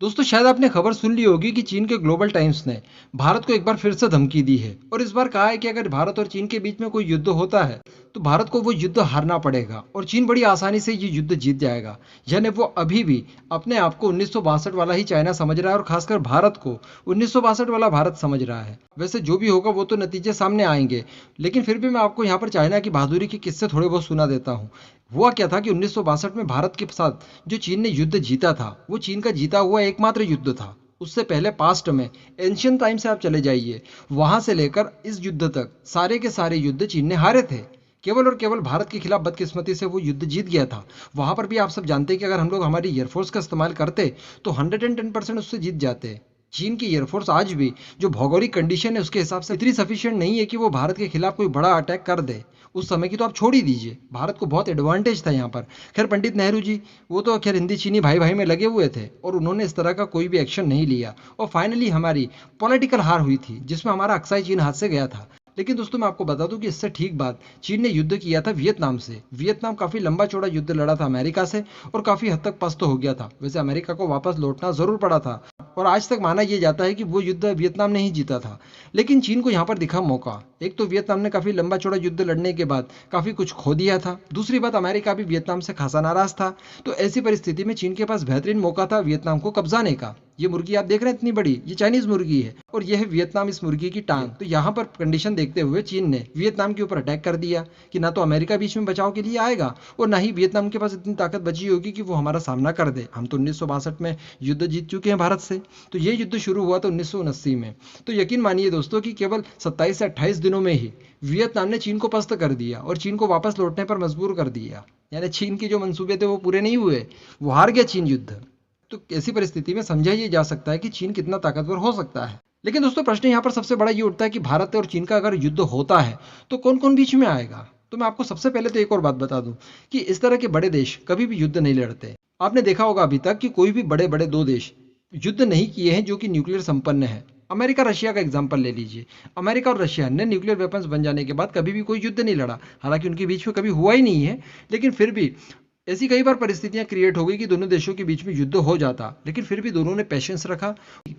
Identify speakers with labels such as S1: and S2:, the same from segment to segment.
S1: दोस्तों शायद आपने खबर सुन ली होगी कि चीन के ग्लोबल टाइम्स ने भारत को एक बार फिर से धमकी दी है और इस बार कहा है कि अगर भारत और चीन के बीच में कोई युद्ध होता है तो भारत को वो युद्ध हारना पड़ेगा और चीन बड़ी आसानी से ये युद्ध जीत जाएगा। यानी वो अभी भी अपने आप को 1962 वाला ही चाइना समझ रहा है और खासकर भारत को 1962 वाला भारत समझ रहा है। वैसे जो भी होगा वो तो नतीजे सामने आएंगे, लेकिन फिर भी मैं आपको यहाँ पर चाइना की बहादुरी के किस्से थोड़े बहुत सुना देता हूँ। हुआ क्या था कि 1962 में भारत के साथ जो चीन ने युद्ध जीता था वो चीन का जीता हुआ एकमात्र युद्ध था। उससे पहले पास्ट में एंशियंट टाइम से आप चले जाइए, वहां से लेकर इस युद्ध तक सारे के सारे युद्ध चीन ने हारे थे। केवल और केवल भारत के खिलाफ बदकिस्मती से वो युद्ध जीत गया था। वहां पर भी आप सब जानते हैं कि अगर हम लोग हमारी एयरफोर्स का इस्तेमाल करते तो 110% उससे जीत जाते। चीन की एयरफोर्स आज भी जो भौगोलिक कंडीशन है उसके हिसाब से इतनी सफिशिएंट नहीं है कि वो भारत के खिलाफ कोई बड़ा अटैक कर दे। उस समय की तो आप छोड़ ही दीजिए, भारत को बहुत एडवांटेज था यहाँ पर। खैर पंडित नेहरू जी वो तो खैर हिंदी चीनी भाई भाई में लगे हुए थे और उन्होंने इस तरह का कोई भी एक्शन नहीं लिया और फाइनली हमारी पॉलिटिकल हार हुई थी जिसमें हमारा अक्साई चीन हाथ से गया था। लेकिन दोस्तों मैं आपको बता दूं कि इससे ठीक बात चीन ने युद्ध किया था वियतनाम से। वियतनाम काफी लंबा चौड़ा युद्ध लड़ा था अमेरिका से और काफी हद तक पस्त हो गया था। वैसे अमेरिका को वापस लौटना जरूर पड़ा था और आज तक माना यह जाता है कि वो युद्ध वियतनाम ने ही जीता था। लेकिन चीन को यहाँ पर दिखा मौका। एक तो वियतनाम ने काफी लंबा चौड़ा युद्ध लड़ने के बाद काफी कुछ खो दिया था, दूसरी बात अमेरिका भी वियतनाम से खासा नाराज था। तो ऐसी परिस्थिति में चीन के पास बेहतरीन मौका था वियतनाम को कब्जाने का। ये मुर्गी आप देख रहे हैं इतनी बड़ी, ये चाइनीज मुर्गी है और यह है वियतनाम इस मुर्गी की टांग। तो यहाँ पर कंडीशन देखते हुए चीन ने वियतनाम के ऊपर अटैक कर दिया कि ना तो अमेरिका बीच में बचाव के लिए आएगा और ना ही वियतनाम के पास इतनी ताकत बची होगी कि वो हमारा सामना कर दे। हम तो 1962 में युद्ध जीत चुके हैं भारत से। तो ये युद्ध शुरू हुआ था 1979 में। तो यकीन मानिए दोस्तों कि केवल 27 से 28 दिनों में ही वियतनाम ने चीन को पस्त कर दिया और चीन को वापस लौटने पर मजबूर कर दिया। यानी चीन के जो मंसूबे थे वो पूरे नहीं हुए, वो हार गया चीन युद्ध। तो ऐसी परिस्थिति में समझा ये जा सकता है कि चीन कितना ताकतवर हो सकता है। लेकिन दोस्तों प्रश्न यहाँ पर सबसे बड़ा ये उठता है कि भारत और चीन का अगर युद्ध होता है तो कौन कौन बीच में आएगा। तो मैं आपको सबसे पहले तो एक और बात बता दूं कि इस तरह के बड़े देश कभी भी युद्ध नहीं लड़ते। आपने देखा होगा अभी तक कि कोई भी बड़े बड़े दो देश युद्ध नहीं किए हैं जो कि न्यूक्लियर संपन्न है। अमेरिका रशिया का एग्जाम्पल ले लीजिए। अमेरिका और रशिया ने न्यूक्लियर वेपन्स बन जाने के बाद कभी भी कोई युद्ध नहीं लड़ा। हालांकि उनके बीच में कभी हुआ ही नहीं है, लेकिन फिर भी ऐसी कई बार परिस्थितियां क्रिएट हो गई कि दोनों देशों के बीच में युद्ध हो जाता, लेकिन फिर भी दोनों ने पेशेंस रखा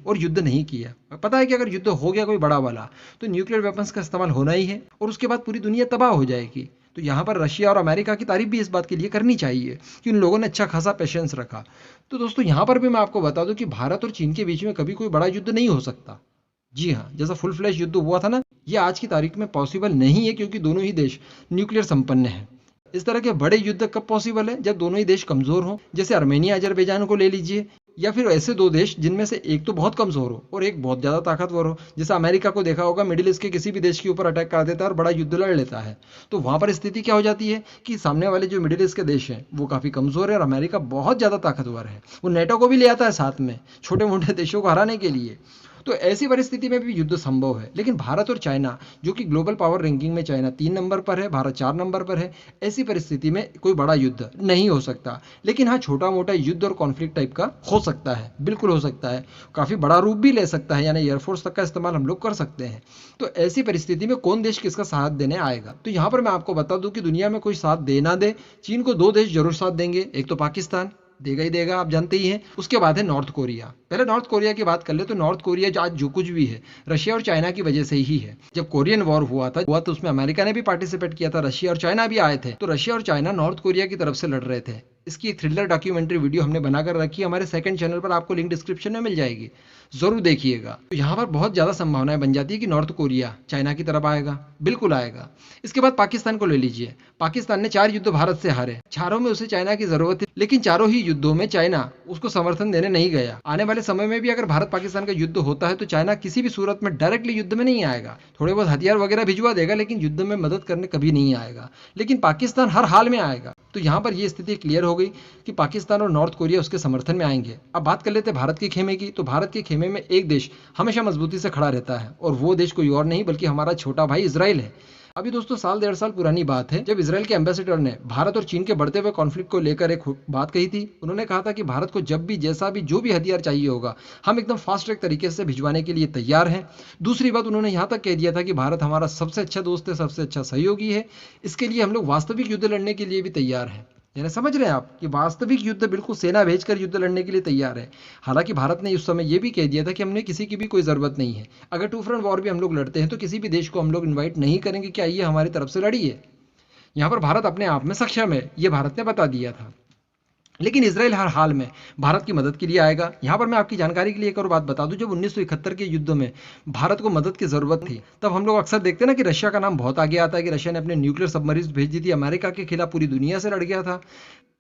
S1: और युद्ध नहीं किया। पता है कि अगर युद्ध हो गया कोई बड़ा वाला तो न्यूक्लियर वेपन्स का इस्तेमाल होना ही है और उसके बाद पूरी दुनिया तबाह हो जाएगी। तो यहाँ पर रशिया और अमेरिका की तारीफ भी इस बात के लिए करनी चाहिए कि उन लोगों ने अच्छा खासा पेशेंस रखा। तो दोस्तों यहाँ पर भी मैं आपको बता दूं कि भारत और चीन के बीच में कभी कोई बड़ा युद्ध नहीं हो सकता। जी हाँ, जैसा फुल फ्लैश युद्ध हुआ था ना, ये आज की तारीख में पॉसिबल नहीं है क्योंकि दोनों ही देश न्यूक्लियर संपन्न हैं। इस तरह के बड़े युद्ध कब पॉसिबल है, जब दोनों ही देश कमजोर हों। जैसे आर्मेनिया अजरबैजान को ले लीजिए, या फिर ऐसे दो देश जिनमें से एक तो बहुत कमजोर हो और एक बहुत ज्यादा ताकतवर हो। जैसे अमेरिका को देखा होगा, मिडिल ईस्ट के किसी भी देश के ऊपर अटैक कर देता है और बड़ा युद्ध लड़ लेता है। तो वहां पर स्थिति क्या हो जाती है कि सामने वाले जो मिडिल ईस्ट के देश हैं वो काफी कमजोर है और अमेरिका बहुत ज्यादा ताकतवर है। वो नेटो को भी ले आता है साथ में छोटे मोटे देशों को हराने के लिए। तो ऐसी परिस्थिति में भी युद्ध संभव है। लेकिन भारत और चाइना, जो कि ग्लोबल पावर रैंकिंग में चाइना 3 नंबर पर है, भारत 4 नंबर पर है, ऐसी परिस्थिति में कोई बड़ा युद्ध नहीं हो सकता। लेकिन हाँ, छोटा मोटा युद्ध और कॉन्फ्लिक्ट टाइप का हो सकता है, बिल्कुल हो सकता है। काफी बड़ा रूप भी ले सकता है, यानी एयरफोर्स तक का इस्तेमाल हम लोग कर सकते हैं। तो ऐसी परिस्थिति में कौन देश किसका साथ देने आएगा। तो यहाँ पर मैं आपको बता दूं कि दुनिया में कोई साथ दे ना दे, चीन को दो देश जरूर साथ देंगे। एक तो पाकिस्तान देगा ही देगा, आप जानते ही हैं। उसके बाद है नॉर्थ कोरिया। पहले नॉर्थ कोरिया की बात कर ले तो नॉर्थ कोरिया आज जो कुछ भी है रशिया और चाइना की वजह से ही है। जब कोरियन वॉर हुआ था तो उसमें अमेरिका ने भी पार्टिसिपेट किया था, रशिया और चाइना भी आए थे। तो रशिया और चाइना नॉर्थ कोरिया की तरफ से लड़ रहे थे। इसकी एक थ्रिलर डॉक्यूमेंट्री वीडियो हमने बनाकर रखी है हमारे सेकंड चैनल पर, आपको लिंक डिस्क्रिप्शन में मिल जाएगी, जरूर देखिएगा। तो यहाँ पर बहुत ज्यादा संभावनाएं बन जाती है कि नॉर्थ कोरिया चाइना की तरफ आएगा, बिल्कुल आएगा। इसके बाद पाकिस्तान को ले लीजिए। पाकिस्तान ने 4 युद्ध भारत से हारे, चारों में उसे चाइना की जरूरत थी, लेकिन चारों ही युद्धों में चाइना उसको समर्थन देने नहीं गया। आने वाले समय में भी अगर भारत पाकिस्तान का युद्ध होता है तो चाइना किसी भी सूरत में डायरेक्टली युद्ध में नहीं आएगा। थोड़े बहुत हथियार वगैरह भिजवा देगा, लेकिन युद्ध में मदद करने कभी नहीं आएगा। लेकिन पाकिस्तान हर हाल में आएगा। तो यहाँ पर यह स्थिति क्लियर हो गई कि पाकिस्तान और नॉर्थ कोरिया उसके समर्थन में आएंगे। अब बात कर लेते हैं भारत के खेमे की। तो भारत के खेमे में एक देश हमेशा मजबूती से खड़ा रहता है और वो देश कोई और नहीं बल्कि हमारा छोटा भाई इजराइल है। अभी दोस्तों साल 1.5 साल पुरानी बात है, जब इजराइल के एम्बेसडर ने भारत और चीन के बढ़ते हुए कॉन्फ्लिक्ट को लेकर एक बात कही थी। उन्होंने कहा था कि भारत को जब भी जैसा भी जो भी हथियार चाहिए होगा, हम एकदम फास्ट ट्रैक तरीके से भिजवाने के लिए तैयार हैं। दूसरी बात, उन्होंने यहाँ तक कह दिया था कि भारत हमारा सबसे अच्छा दोस्त है, सबसे अच्छा सहयोगी है। इसके लिए हम लोग वास्तविक युद्ध लड़ने के लिए भी तैयार हैं। यानी समझ रहे हैं आप कि वास्तविक युद्ध, बिल्कुल सेना भेजकर युद्ध लड़ने के लिए तैयार है। हालांकि भारत ने उस समय यह भी कह दिया था कि हमने किसी की भी कोई ज़रूरत नहीं है। अगर टू फ्रंट वॉर भी हम लोग लड़ते हैं तो किसी भी देश को हम लोग इन्वाइट नहीं करेंगे कि आइए हमारी तरफ से लड़िए। यहाँ पर भारत अपने आप में सक्षम है, ये भारत ने बता दिया था। लेकिन इसराइल हर हाल में भारत की मदद के लिए आएगा। यहाँ पर मैं आपकी जानकारी के लिए एक और बात बता दूं, जब 1971 के युद्ध में भारत को मदद की जरूरत थी, तब हम लोग अक्सर देखते हैं ना कि रशिया का नाम बहुत आगे आता है कि रशिया ने अपने न्यूक्लियर सबमरीन भेज दी थी, अमेरिका के खिलाफ पूरी दुनिया से लड़ गया था।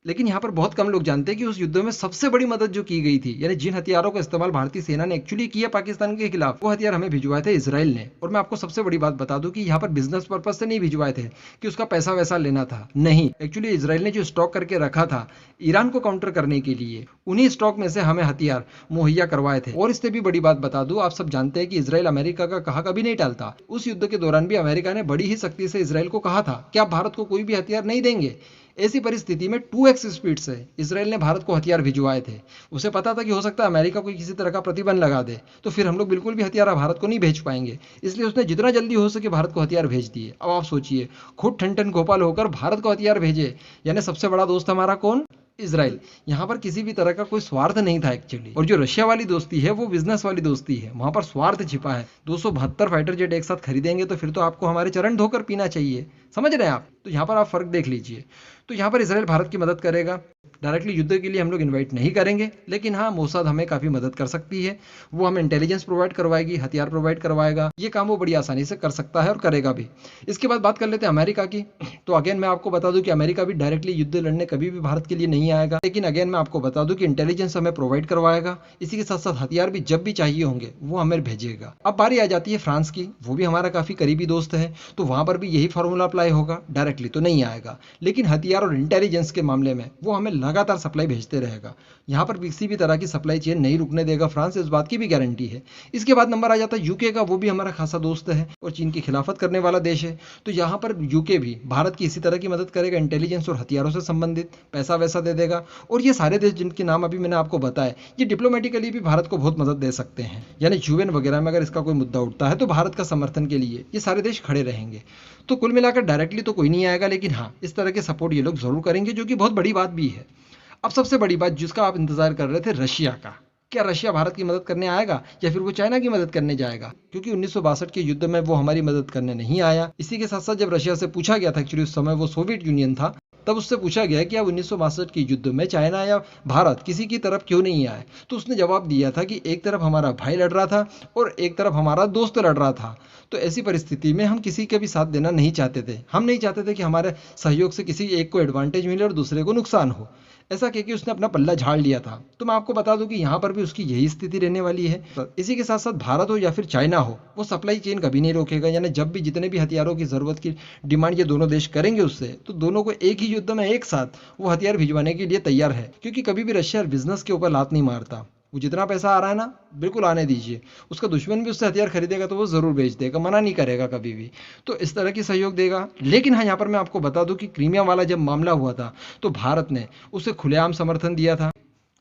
S1: लेकिन यहाँ पर बहुत कम लोग जानते हैं कि उस युद्ध में सबसे बड़ी मदद जो की गई थी, यानी जिन हथियारों का इस्तेमाल भारतीय सेना ने एक्चुअली किया पाकिस्तान के खिलाफ, वो हथियार हमें भिजवाए थे इसराइल ने। और मैं आपको सबसे बड़ी बात बता दूं कि यहाँ पर बिजनेस पर्पज से नहीं भिजवाए थे कि उसका पैसा वैसा लेना था, नहीं। एक्चुअली इसराइल ने जो स्टॉक करके रखा था ईरान को काउंटर करने के लिए, उन्हीं स्टॉक में से हमें हथियार मुहैया करवाए थे। और इससे भी बड़ी बात बता दूं, आप सब जानते हैं कि इसराइल अमेरिका का कहा कभी नहीं टालता। उस युद्ध के दौरान भी अमेरिका ने बड़ी ही सख्ती से इसराइल को कहा था कि आप भारत को कोई भी हथियार नहीं देंगे। ऐसी परिस्थिति में 2x स्पीड से इसराइल ने भारत को हथियार भिजवाए थे। उसे पता था कि हो सकता है अमेरिका को किसी तरह का प्रतिबंध लगा दे, तो फिर हम लोग बिल्कुल भी हथियार भारत को नहीं भेज पाएंगे। इसलिए उसने जितना जल्दी हो सके भारत को हथियार भेज दिए। अब आप सोचिए, खुद ठन गोपाल होकर भारत को हथियार भेजे, यानी सबसे बड़ा दोस्त हमारा कौन? इसराइल। यहाँ पर किसी भी तरह का कोई स्वार्थ नहीं था एक्चुअली। और जो रशिया वाली दोस्ती है वो बिजनेस वाली दोस्ती है, वहां पर स्वार्थ छिपा है। 272 फाइटर जेट एक साथ खरीदेंगे तो फिर तो आपको हमारे चरण धोकर पीना चाहिए। समझ रहे हैं आप? तो यहाँ पर आप फर्क देख लीजिए। तो यहाँ पर इसराइल भारत की मदद करेगा, डायरेक्टली युद्ध के लिए हम लोग इन्वाइट नहीं करेंगे, लेकिन हाँ, मोसाद हमें काफ़ी मदद कर सकती है। वो हमें इंटेलिजेंस प्रोवाइड करवाएगी, हथियार प्रोवाइड करवाएगा। ये काम वो बड़ी आसानी से कर सकता है और करेगा भी। इसके बाद बात कर लेते हैं अमेरिका की। तो अगेन मैं आपको बता दूं कि अमेरिका भी डायरेक्टली युद्ध लड़ने कभी भी भारत के लिए नहीं आएगा, लेकिन अगेन मैं आपको बता दूं कि इंटेलिजेंस हमें प्रोवाइड करवाएगा। इसी के साथ साथ हथियार भी जब भी चाहिए होंगे वो हमें भेजेगा। अब बारी आ जाती है फ्रांस की। वो भी हमारा काफ़ी करीबी दोस्त है, तो वहाँ पर भी यही फॉर्मूला अप्लाई होगा, डायरेक्टली तो नहीं आएगा, लेकिन हथियार और इंटेलिजेंस के मामले में वो हमें लगातार सप्लाई भेजते रहेगा। यहाँ पर किसी भी तरह की सप्लाई चेन नहीं रुकने देगा फ्रांस, इस बात की भी गारंटी है। इसके बाद नंबर आ जाता है यूके का। वो भी हमारा खासा दोस्त है और चीन की खिलाफत करने वाला देश है। तो यहाँ पर यूके भी भारत की इसी तरह की मदद करेगा, इंटेलिजेंस और हथियारों से संबंधित पैसा वैसा दे देगा। और ये सारे देश जिनके नाम अभी मैंने आपको बताया, ये डिप्लोमेटिकली भी भारत को बहुत मदद दे सकते हैं। यानी यूएन वगैरह में अगर इसका कोई मुद्दा उठता है तो भारत का समर्थन के लिए ये सारे देश खड़े रहेंगे। तो कुल मिलाकर डायरेक्टली तो कोई नहीं आएगा, लेकिन हाँ, इस तरह के सपोर्ट ये लोग जरूर करेंगे, जो कि बहुत बड़ी बात भी है। अब सबसे बड़ी बात जिसका आप इंतजार कर रहे थे, रशिया का। क्या रशिया भारत की मदद करने आएगा या फिर वो चाइना की मदद करने जाएगा? क्योंकि 1962 के युद्ध में वो हमारी मदद करने नहीं आया। इसी के साथ साथ जब रशिया से पूछा गया था, एक्चुअली उस समय वो सोवियत यूनियन था, तब उससे पूछा गया कि आप 1962 के युद्ध में चाइना या भारत किसी की तरफ क्यों नहीं आए, तो उसने जवाब दिया था कि एक तरफ हमारा भाई लड़ रहा था और एक तरफ हमारा दोस्त लड़ रहा था। तो ऐसी परिस्थिति में हम किसी के भी साथ देना नहीं चाहते थे। हम नहीं चाहते थे कि हमारे सहयोग से किसी एक को एडवांटेज मिले और दूसरे को नुकसान हो। ऐसा कह के उसने अपना पल्ला झाड़ लिया था। तो मैं आपको बता दूं कि यहाँ पर भी उसकी यही स्थिति रहने वाली है। इसी के साथ साथ भारत हो या फिर चाइना हो, वो सप्लाई चेन कभी नहीं रोकेगा। यानी जब भी जितने भी हथियारों की जरूरत की डिमांड ये दोनों देश करेंगे उससे, तो दोनों को एक ही युद्ध में एक साथ वो हथियार भिजवाने के लिए तैयार है। क्योंकि कभी भी रशिया बिजनेस के ऊपर लात नहीं मारता। वो जितना पैसा आ रहा है ना, बिल्कुल आने दीजिए। उसका दुश्मन भी उससे हथियार खरीदेगा तो वो जरूर बेच देगा, मना नहीं करेगा कभी भी। तो इस तरह की सहयोग देगा। लेकिन हाँ, यहाँ पर मैं आपको बता दूं कि क्रीमिया वाला जब मामला हुआ था तो भारत ने उसे खुलेआम समर्थन दिया था।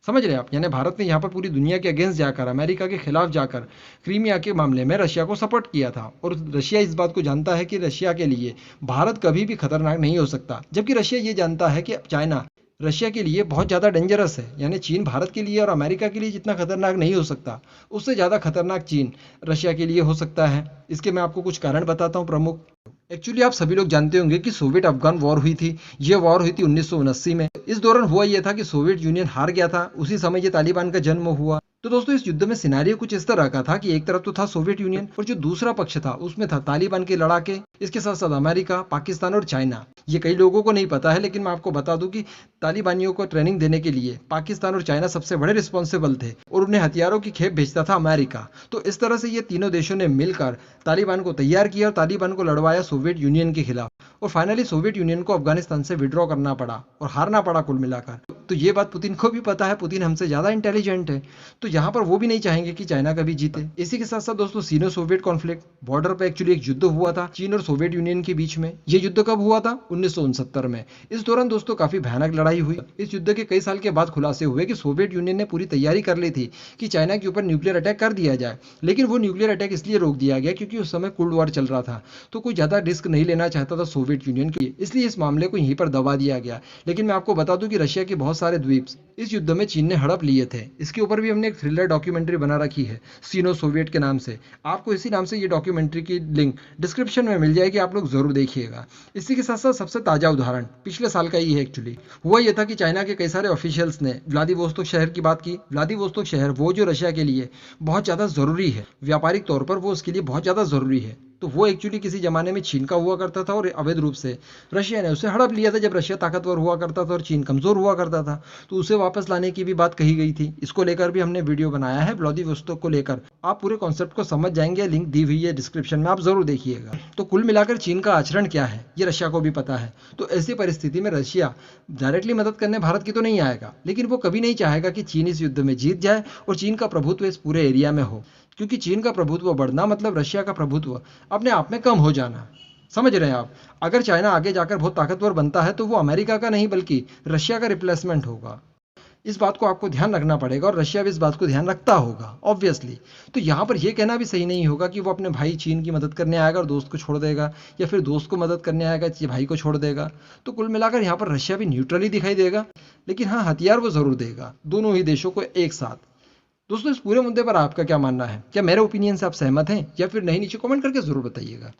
S1: समझ रहे आप? यानी भारत ने यहाँ पर पूरी दुनिया के अगेंस्ट जाकर, अमेरिका के खिलाफ जाकर क्रीमिया के मामले में रशिया को सपोर्ट किया था। और रशिया इस बात को जानता है कि रशिया के लिए भारत कभी भी खतरनाक नहीं हो सकता, जबकि रशिया ये जानता है कि चाइना रशिया के लिए बहुत ज़्यादा डेंजरस है। यानी चीन भारत के लिए और अमेरिका के लिए जितना खतरनाक नहीं हो सकता, उससे ज़्यादा खतरनाक चीन रशिया के लिए हो सकता है। इसके मैं आपको कुछ कारण बताता हूँ प्रमुख। एक्चुअली आप सभी लोग जानते होंगे कि सोवियत अफगान वॉर हुई थी। ये वॉर हुई थी 1979 में। इस दौरान हुआ ये था कि सोवियत यूनियन हार गया था। उसी समय ये तालिबान का जन्म हुआ। तो दोस्तों, इस युद्ध में सिनेरियो कुछ इस तरह का था कि एक तरफ तो था सोवियत यूनियन और जो दूसरा पक्ष था उसमें था तालिबान के लड़ाके। इसके साथ साथ अमेरिका, पाकिस्तान और चाइना। ये कई लोगों को नहीं पता है, लेकिन मैं आपको बता दूं कि तालिबानियों को ट्रेनिंग देने के लिए पाकिस्तान और चाइना सबसे बड़े रिस्पॉन्सिबल थे और उन्हें हथियारों की खेप भेजता था अमेरिका। तो इस तरह से ये तीनों देशों ने मिलकर तालिबान को तैयार किया और तालिबान को लड़वाया सोवियत यूनियन के खिलाफ। और फाइनली सोवियत यूनियन को अफगानिस्तान से विड्रॉ करना पड़ा और हारना पड़ा कुल मिलाकर। तो ये बात पुतिन को भी पता है, पुतिन हमसे ज़्यादा इंटेलिजेंट है, तो यहाँ पर वो भी नहीं चाहेंगे कि चाइना कभी जीते। इसी के साथ साथ दोस्तों सीनो सोवियत कॉन्फ्लिक्ट, बॉर्डर पर एक्चुअली एक युद्ध हुआ था चीन और सोवियत यूनियन के बीच में। ये युद्ध कब हुआ था? 1969 में। इस दौरान दोस्तों काफी भयानक लड़ाई हुई। इस युद्ध के कई साल के बाद खुलासे हुए कि सोवियत यूनियन ने पूरी तैयारी कर ली थी कि चाइना के ऊपर न्यूक्लियर अटैक कर दिया जाए, लेकिन वो न्यूक्लियर अटैक इसलिए रोक दिया गया क्योंकि उस समय कोल्ड वॉर चल रहा था, तो कोई ज्यादा रिस्क नहीं लेना चाहता था सोवियत यूनियन के लिए, इसलिए इस मामले को यहीं पर दबा दिया गया। लेकिन मैं आपको बता दूं कि रशिया के बहुत सारे द्वीप इस युद्ध में चीन ने हड़प लिए थे। इसके ऊपर भी हमने एक थ्रिलर डॉक्यूमेंट्री बना रखी है सीनो सोवियत के नाम से। आपको इसी नाम से ये डॉक्यूमेंट्री की लिंक डिस्क्रिप्शन में मिल जाएगी, आप लोग जरूर देखिएगा। इसी के साथ साथ सबसे ताजा उदाहरण पिछले साल का ही है एक्चुअली। हुआ यह था कि चाइना के कई सारे ऑफिशियल्स ने व्लादिवोस्तोक शहर की बात की। व्लादिवोस्तोक शहर वो जो रशिया के लिए बहुत ज़्यादा ज़रूरी है, व्यापारिक तौर पर वो उसके लिए बहुत ज़्यादा ज़रूरी है, तो वो एक्चुअली किसी जमाने में चीन का हुआ करता था और अवैध रूप से रशिया ने उसे हड़प लिया था जब रशिया ताकतवर हुआ करता था और चीन कमजोर हुआ करता था, तो उसे वापस लाने की भी बात कही गई थी। इसको लेकर भी हमने वीडियो बनाया है व्लादिवोस्तोक को लेकर, आप पूरे कॉन्सेप्ट को समझ जाएंगे, लिंक दी हुई है डिस्क्रिप्शन में, आप जरूर देखिएगा। तो कुल मिलाकर चीन का आचरण क्या है ये रशिया को भी पता है, तो ऐसी परिस्थिति में रशिया डायरेक्टली मदद करने भारत की तो नहीं आएगा, लेकिन वो कभी नहीं चाहेगा कि चीन इस युद्ध में जीत जाए और चीन का प्रभुत्व इस पूरे एरिया में हो, क्योंकि चीन का प्रभुत्व बढ़ना मतलब रशिया का प्रभुत्व अपने आप में कम हो जाना। समझ रहे हैं आप? अगर चाइना आगे जाकर बहुत ताकतवर बनता है तो वो अमेरिका का नहीं बल्कि रशिया का रिप्लेसमेंट होगा। इस बात को आपको ध्यान रखना पड़ेगा और रशिया भी इस बात को ध्यान रखता होगा ऑब्वियसली। तो यहाँ पर यह कहना भी सही नहीं होगा कि वो अपने भाई चीन की मदद करने आएगा और दोस्त को छोड़ देगा, या फिर दोस्त को मदद करने आएगा भाई को छोड़ देगा। तो कुल मिलाकर यहाँ पर रशिया भी न्यूट्रली दिखाई देगा, लेकिन हाँ हथियार वो जरूर देगा दोनों ही देशों को एक साथ। दोस्तों इस पूरे मुद्दे पर आपका क्या मानना है? क्या मेरे ओपिनियन से आप सहमत हैं या फिर नहीं? नीचे कमेंट करके जरूर बताइएगा।